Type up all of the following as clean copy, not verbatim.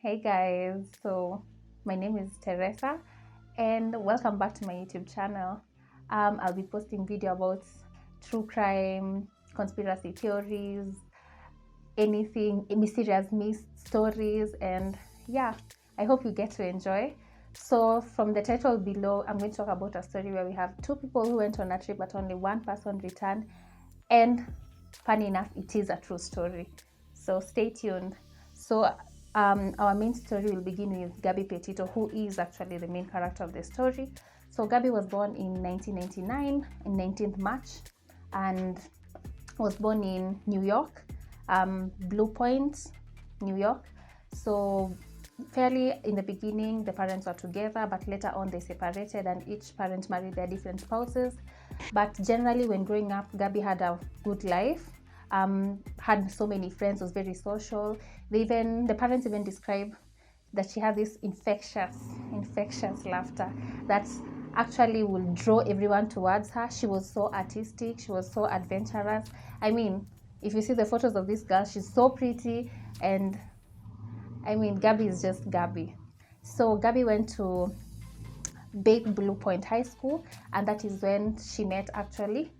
Hey guys, so my name is Teresa and welcome back to my YouTube channel. I'll be posting video about true crime, conspiracy theories, anything, mysterious stories, and yeah, I hope you get to enjoy. So from the title below, I'm going to talk about a story where we have two people who went on a trip but only one person returned, and funny enough, it is a true story. So stay tuned. So our main story will begin with Gabby Petito, who is actually the main character of the story. So Gabby was born in 1999 in 19th March and was born in New York, Blue Point, New York. So fairly in the beginning the parents were together, but later on they separated and each parent married their different spouses. But generally when growing up, Gabby had a good life, had so many friends, was very social. The parents even describe that she had this infectious laughter that actually will draw everyone towards her. She was so artistic, she was so adventurous. I mean, if you see the photos of this girl, she's so pretty, and I mean, Gabby is just Gabby. So Gabby went to Big Blue Point High School, and that is when she met actually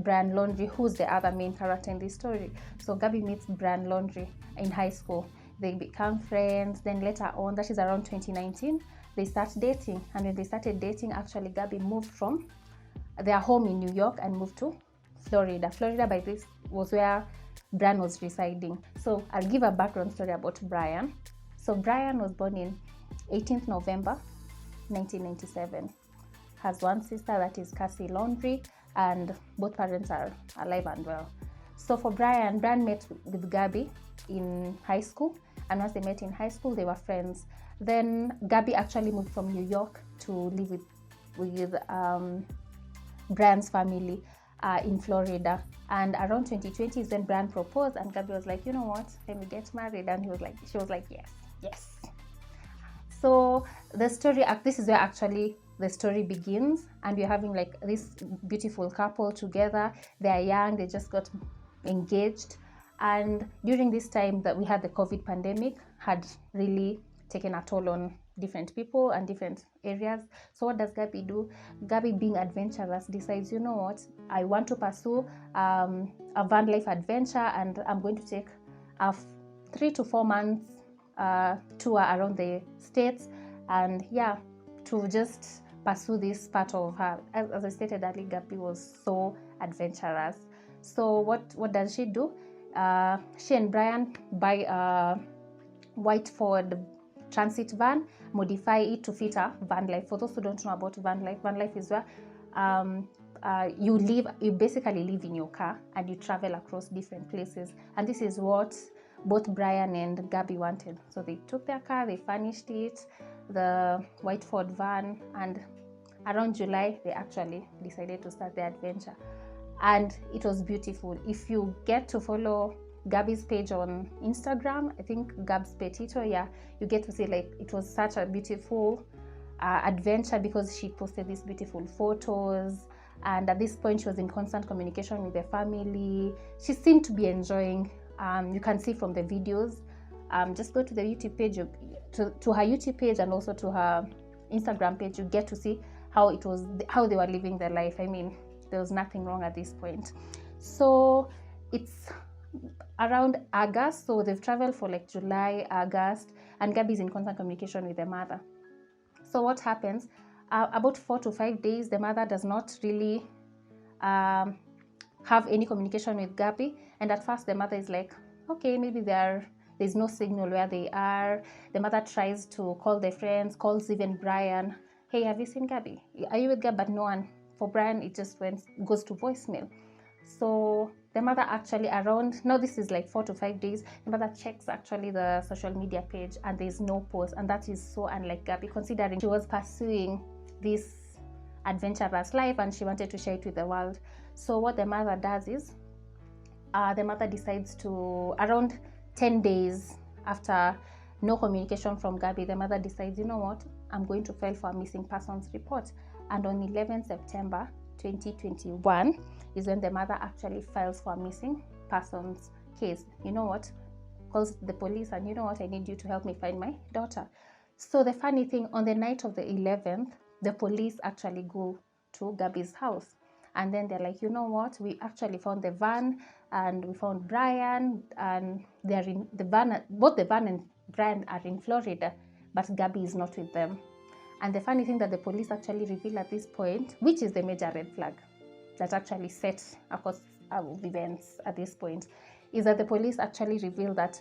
Brian Laundrie, who's the other main character in this story. So Gabby meets Brian Laundrie in high school. They become friends. Then later on, that is around 2019, they start dating. And when they started dating, actually Gabby moved from their home in New York and moved to Florida. Florida by this was where Brian was residing. So I'll give a background story about Brian. So Brian was born in 18th November 1997. Has one sister, that is Cassie Laundrie, and both parents are alive and well. So for Brian met with Gabby in high school, and once they met in high school, they were friends. Then Gabby actually moved from New York to live with Brian's family in Florida. And around 2020 is when Brian proposed, and Gabby was like, you know what, let me get married. And she was like, yes. So the story, this is where actually the story begins, and we're having like this beautiful couple together. They're young, they just got engaged, and during this time that we had the COVID pandemic had really taken a toll on different people and different areas. So what does Gabby do? Gabby, being adventurous, decides, you know what, I want to pursue a van life adventure, and I'm going to take a 3 to 4 months tour around the states, and yeah, to just pursue this part of her. As I stated earlier, Gabby was so adventurous. So what does she do? She and Brian buy a white Ford transit van, modify it to fit a van life. For those who don't know about van life is where you basically live in your car and you travel across different places, and this is what both Brian and Gabby wanted. So they took their car, they furnished it, the white Ford van, and around July they actually decided to start the adventure, and it was beautiful. If you get to follow Gabby's page on Instagram, I think Gabby Petito, yeah, you get to see like it was such a beautiful adventure because she posted these beautiful photos, and at this point she was in constant communication with the family. She seemed to be enjoying. You can see from the videos. Just go to the YouTube page, to her YouTube page, and also to her Instagram page. You get to see how they were living their life. I mean, there was nothing wrong at this point. So it's around August, so they've traveled for like July, August, and Gabby's in constant communication with the mother. So what happens? About 4 to 5 days, the mother does not really have any communication with Gabby, and at first the mother is like, okay, maybe there's no signal where they are. The mother tries to call their friends, calls even Brian. Hey, have you seen Gabby? Are you with Gabby? But no one. For Brian, it just goes to voicemail. So the mother actually now this is like 4 to 5 days, the mother checks actually the social media page, and there's no post, and that is so unlike Gabby, considering she was pursuing this adventurous life and she wanted to share it with the world. So what the mother does is, the mother decides to, around 10 days after no communication from Gabby, the mother decides, you know what, I'm going to file for a missing persons report. And on 11 September 2021 is when the mother actually files for a missing persons case. You know what, calls the police, and you know what, I need you to help me find my daughter. So the funny thing, on the night of the 11th, the police actually go to Gabby's house, and then they're like, you know what, we actually found the van, and we found Brian, and they're in the van. Both the van and Brian are in Florida, but Gabby is not with them. And the funny thing that the police actually reveal at this point, which is the major red flag that actually set a course of events at this point, is that the police actually reveal that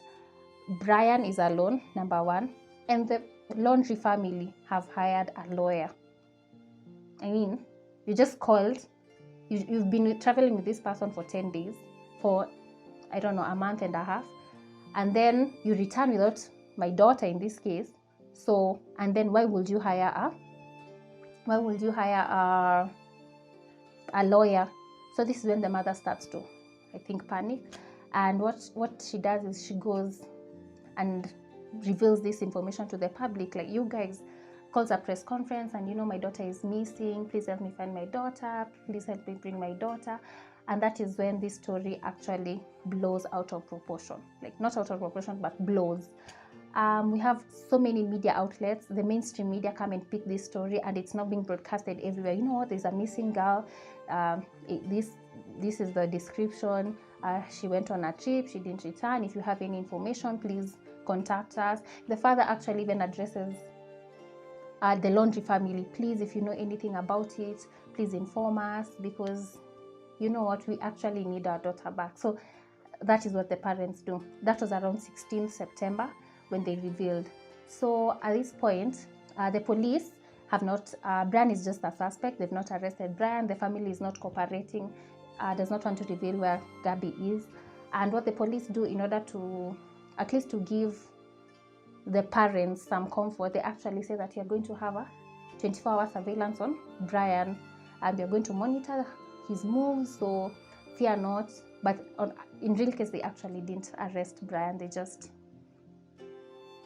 Brian is alone, number one, and the Laundrie family have hired a lawyer. I mean, you just called, you've been traveling with this person for 10 days, for, I don't know, a month and a half, and then you return without my daughter in this case. So, and then why would you hire a lawyer? So this is when the mother starts to, I think, panic. And what she does is she goes and reveals this information to the public, like, you guys, calls a press conference, and you know, my daughter is missing, please help me find my daughter, please help me bring my daughter. And that is when this story actually blows out of proportion, like not out of proportion, but blows. We have so many media outlets, the mainstream media come and pick this story, and it's not being broadcasted everywhere. You know what, there's a missing girl, this is the description, she went on a trip, she didn't return, if you have any information, please contact us. The father actually even addresses the Laundrie family, please, if you know anything about it, please inform us, because you know what, we actually need our daughter back. So that is what the parents do. That was around 16th September when they revealed. So at this point, the police have not, Brian is just a suspect, they've not arrested Brian, the family is not cooperating, does not want to reveal where Gabby is. And what the police do, in order to, at least to give the parents some comfort, they actually say that you're going to have a 24-hour surveillance on Brian, and they're going to monitor his moves, so fear not. But in real case, they actually didn't arrest Brian, they just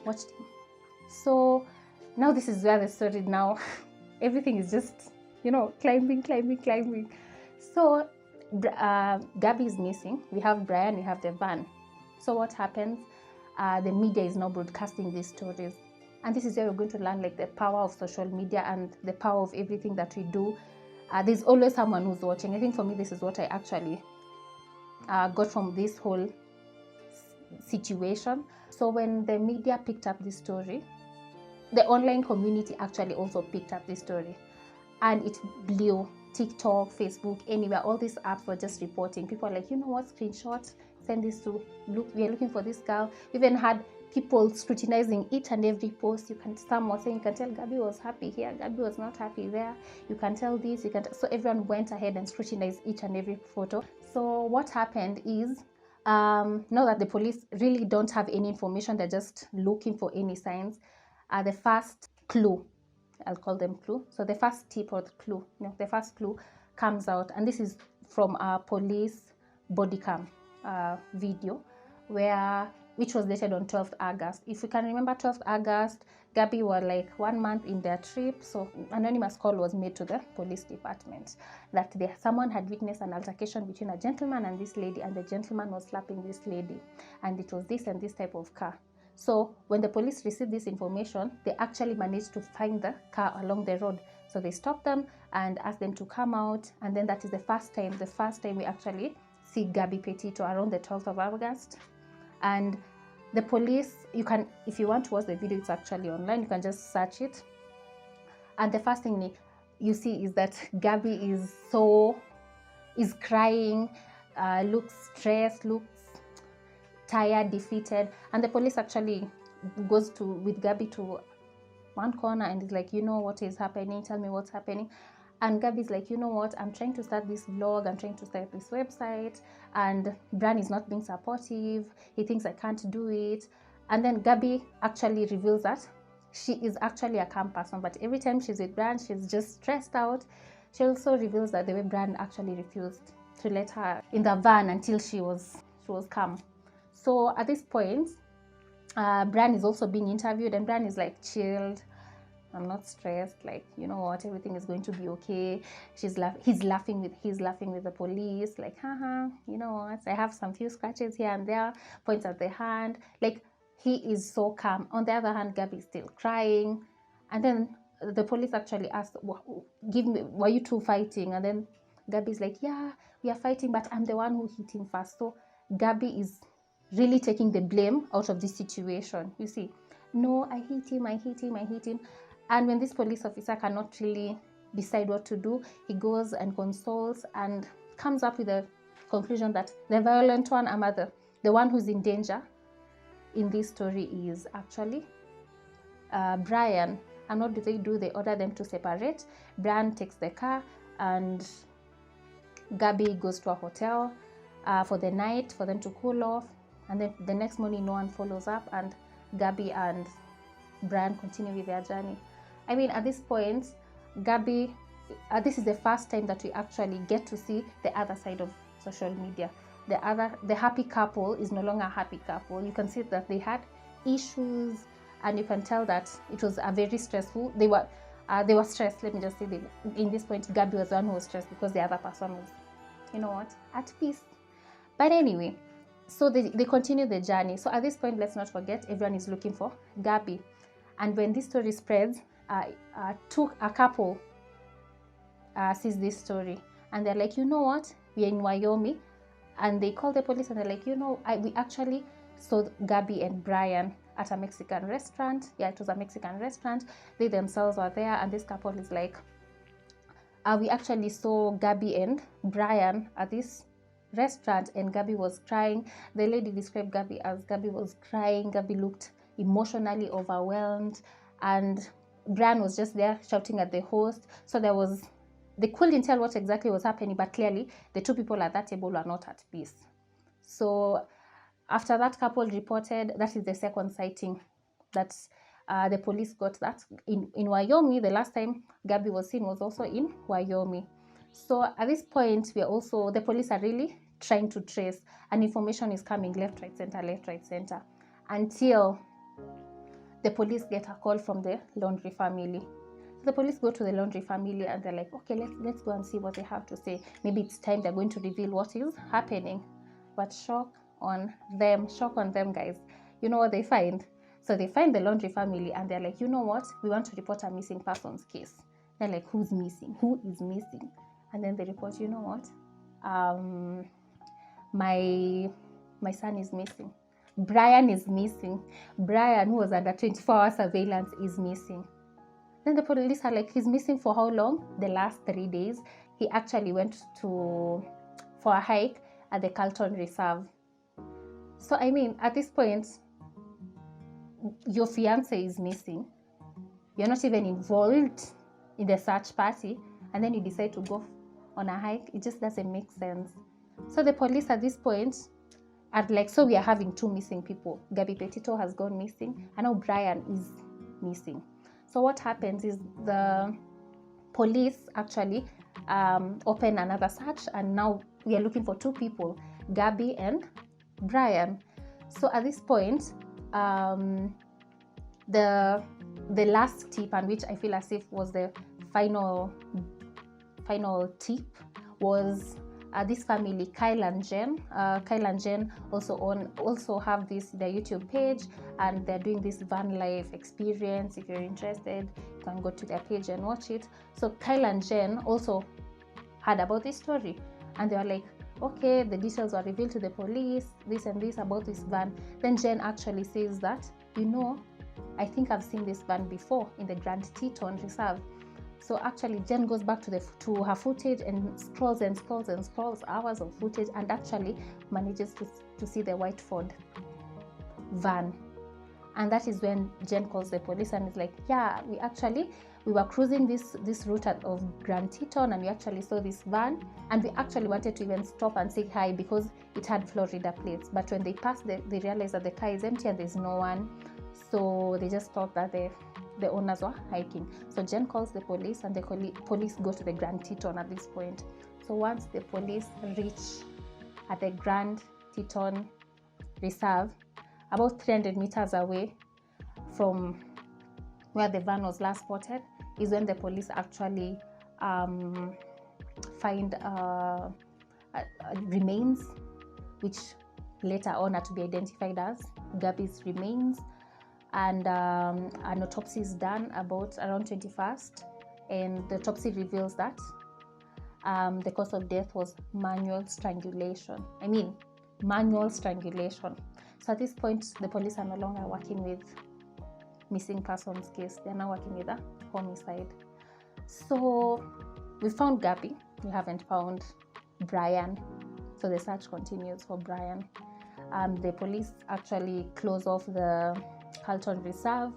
watched him. So now this is where the story now, everything is just, you know, climbing. So Gabby is missing, we have Brian, we have the van. So what happens? The media is now broadcasting these stories, and this is where we're going to learn, like, the power of social media and the power of everything that we do. There's always someone who's watching. I think for me, this is what I actually got from this whole situation. So when the media picked up this story, the online community actually also picked up this story, and it blew. TikTok, Facebook, anywhere, all these apps were just reporting. People are like, you know what, screenshot, send this to, look, we are looking for this girl. We even had people scrutinizing each and every post. You can, some were saying, you can tell Gabby was happy here, Gabby was not happy there, you can tell this, you can so everyone went ahead and scrutinized each and every photo. So what happened is, now that the police really don't have any information, they're just looking for any signs, the first clue, I'll call them clue. So the first tip or the clue, the first clue comes out, and this is from a police body cam video, which was dated on 12th August. If you can remember, 12th August, Gabby were like 1 month in their trip. So anonymous call was made to the police department that someone had witnessed an altercation between a gentleman and this lady, and the gentleman was slapping this lady, and it was this and this type of car. So when the police received this information, they actually managed to find the car along the road. So they stopped them and asked them to come out. And then that is the first time we actually see Gabby Petito, around the 12th of August. And the police, you can, if you want to watch the video, it's actually online, you can just search it. And the first thing you see is that Gabby is crying, looks stressed, looks tired, defeated. And the police actually goes with Gabby to one corner and is like, you know what is happening, tell me what's happening. And Gabby's like, you know what, I'm trying to start this vlog, I'm trying to start this website, and Brian is not being supportive, he thinks I can't do it. And then Gabby actually reveals that she is actually a calm person, but every time she's with Brian, she's just stressed out. She also reveals that the way Brian actually refused to let her in the van until she was calm. So at this point, Brian is also being interviewed, and Brian is like chilled. I'm not stressed. Like, you know what, everything is going to be okay. He's laughing with the police. Like, haha, you know what, I have some few scratches here and there. Points at the hand. Like, he is so calm. On the other hand, Gabby is still crying. And then the police actually asked, were you two fighting? And then Gabby's like, yeah, we are fighting, but I'm the one who hit him first. So Gabby is really taking the blame out of this situation. You see, no, I hit him. And when this police officer cannot really decide what to do, he goes and consults and comes up with a conclusion that the violent one, the one who's in danger in this story, is actually Brian. And what do? They order them to separate. Brian takes the car and Gabby goes to a hotel for the night for them to cool off. And then the next morning, no one follows up, and Gabby and Brian continue with their journey. I mean, at this point, Gabby, this is the first time that we actually get to see the other side of social media. The happy couple is no longer a happy couple. You can see that they had issues, and you can tell that it was a very stressful. They were stressed. Let me just say, in this point, Gabby was the one who was stressed because the other person was, you know what, at peace. But anyway, so they continue the journey. So at this point, let's not forget, everyone is looking for Gabby. And when this story spreads, a couple sees this story, and they're like, you know what, we're in Wyoming. And they call the police, and they're like, you know, we actually saw Gabby and Brian at a Mexican restaurant. Yeah, it was a Mexican restaurant. They themselves were there, and this couple is like, we actually saw Gabby and Brian at this restaurant, and Gabby was crying. The lady described Gabby as Gabby was crying. Gabby looked emotionally overwhelmed, and Brian was just there shouting at the host. So they couldn't tell what exactly was happening, but clearly the two people at that table were not at peace. So after that couple reported, that is the second sighting that the police got, that in Wyoming. The last time Gabby was seen was also in Wyoming. So at this point, the police are really trying to trace, and information is coming left, right, center, until the police get a call from the Laundrie family. So the police go to the Laundrie family, and they're like, okay, let's go and see what they have to say. Maybe it's time they're going to reveal what is happening. But shock on them, guys. You know what they find? So they find the Laundrie family, and they're like, you know what? We want to report a missing persons case. They're like, who's missing? Who is missing? And then they report, you know what? My son is missing. Brian is missing. Brian, who was under 24-hour surveillance, is missing. Then the police are like, he's missing for how long? The last 3 days. He actually went for a hike at the Carlton Reserve. So, I mean, at this point, your fiance is missing. You're not even involved in the search party, and then you decide to go on a hike. It just doesn't make sense. So the police at this point are like, so we are having two missing people. Gabby Petito has gone missing, and now Brian is missing. So what happens is the police actually open another search, and now we are looking for two people, Gabby and Brian. So at this point, the last tip, and which I feel as if was the final tip, was this family, Kyle and Jen. Kyle and Jen also have their YouTube page, and they're doing this Vanlife experience. If you're interested, you can go to their page and watch it. So Kyle and Jen also heard about this story, and they were like, okay, the details were revealed to the police, this and this about this van. Then Jen actually says that, you know, I think I've seen this van before in the Grand Teton Reserve. So actually Jen goes back to her footage and scrolls hours of footage, and actually manages to see the white Ford van. And that is when Jen calls the police and is like, yeah, we were cruising this route of Grand Teton, and we actually saw this van, and we actually wanted to even stop and say hi because it had Florida plates. But when they passed, they realized that the car is empty and there's no one. So they just thought that the owners were hiking. So Jen calls the police, and the police go to the Grand Teton at this point. So once the police reach at the Grand Teton Reserve, about 300 meters away from where the van was last spotted, is when the police actually find remains, which later on are to be identified as Gabby's remains. And an autopsy is done about around 21st, and the autopsy reveals that the cause of death was manual strangulation. Manual strangulation. So at this point, the police are no longer working with missing persons case. They're now working with a homicide. So we found Gabby. We haven't found Brian. So the search continues for Brian. The police actually close off the Carlton Reserve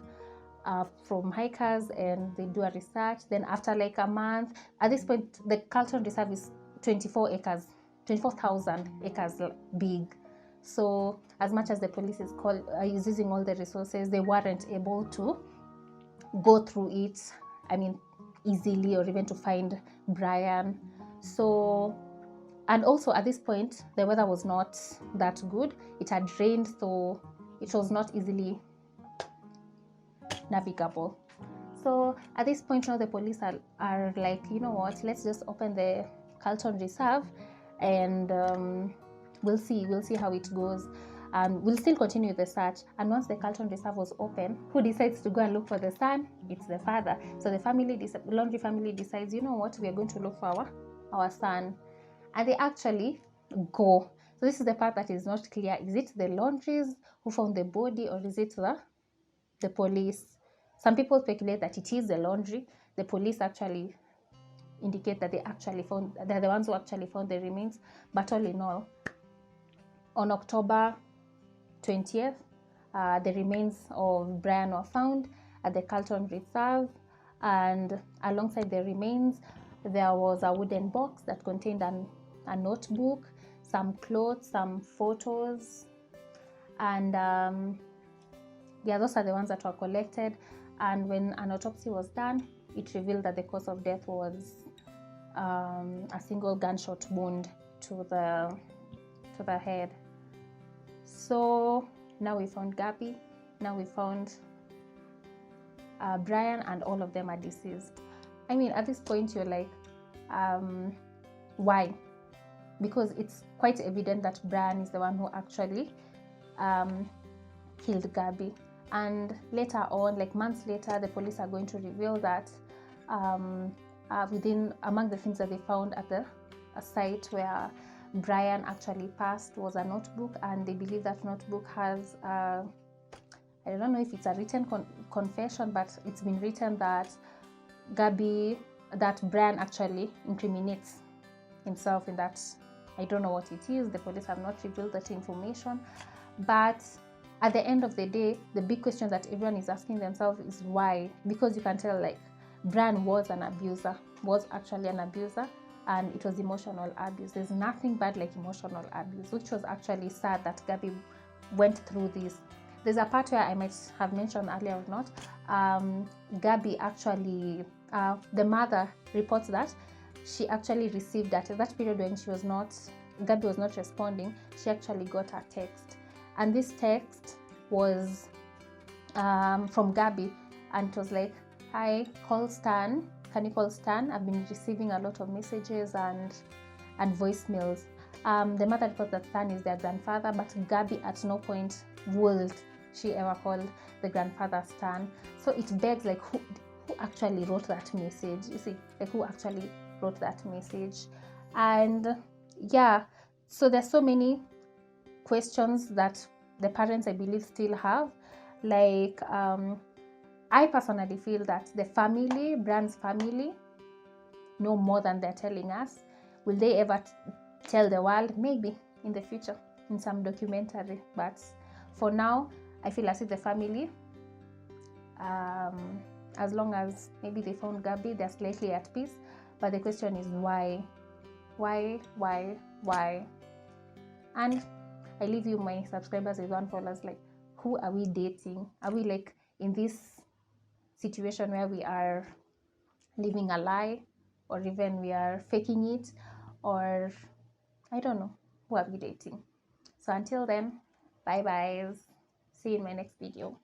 from hikers, and they do a research. Then after like a month, at this point, the Carlton Reserve is 24,000 acres big. So as much as the police is using all the resources, they weren't able to go through it, easily, or even to find Brian. So, and also at this point, the weather was not that good. It had rained, so it was not easily navigable. So at this point now, the police are like, you know what, let's just open the Carlton Reserve, and we'll see how it goes. We'll still continue the search. And once the Carlton Reserve was open, who decides to go and look for the son? It's the father. So the Laundrie family decides, you know what, we are going to look for our son. And they actually go. So this is the part that is not clear. Is it the Laundries who found the body, or is it the police? Some people speculate that it is the Laundrie. The police actually indicate that they're the ones who actually found the remains. But all in all, on October 20th, the remains of Brian were found at the Carlton Reserve, and alongside the remains, there was a wooden box that contained a notebook, some clothes, some photos, and those are the ones that were collected. And when an autopsy was done, it revealed that the cause of death was a single gunshot wound to the head. So now we found Gabby, now we found Brian, and all of them are deceased. At this point, you're like, why? Because it's quite evident that Brian is the one who actually killed Gabby. And later on, like months later, the police are going to reveal that among the things that they found at a site where Brian actually passed was a notebook, and they believe that notebook has I don't know if it's a written confession, but it's been written that Brian actually incriminates himself in that. I don't know what it is. The police have not revealed that information, but at the end of the day, the big question that everyone is asking themselves is why? Because you can tell, like, Brian was actually an abuser, and it was emotional abuse. There's nothing bad like emotional abuse, which was actually sad that Gabby went through this. There's a part where I might have mentioned earlier or not. Gabby actually, the mother reports that she actually received that at that period when Gabby was not responding, she actually got a text. And this text was from Gabby, and it was like, "Hi, call Stan. Can you call Stan? I've been receiving a lot of messages and voicemails." The mother reports that Stan is their grandfather, but Gabby at no point would she ever call the grandfather Stan. So it begs, like, who actually wrote that message? You see, like, who actually wrote that message? And yeah, so there's so many questions that the parents, I believe, still have. Like, I personally feel that the family, Brian's family, know more than they're telling us. Will they ever tell the world? Maybe in the future, in some documentary. But for now, I feel as if the family, as long as maybe they found Gabby, they're slightly at peace. But the question is why? And I leave you, my subscribers, with one followers, like, who are we dating? Are we, like, in this situation where we are living a lie, or even we are faking it, or I don't know, who are we dating? So until then, bye bye, see you in my next video.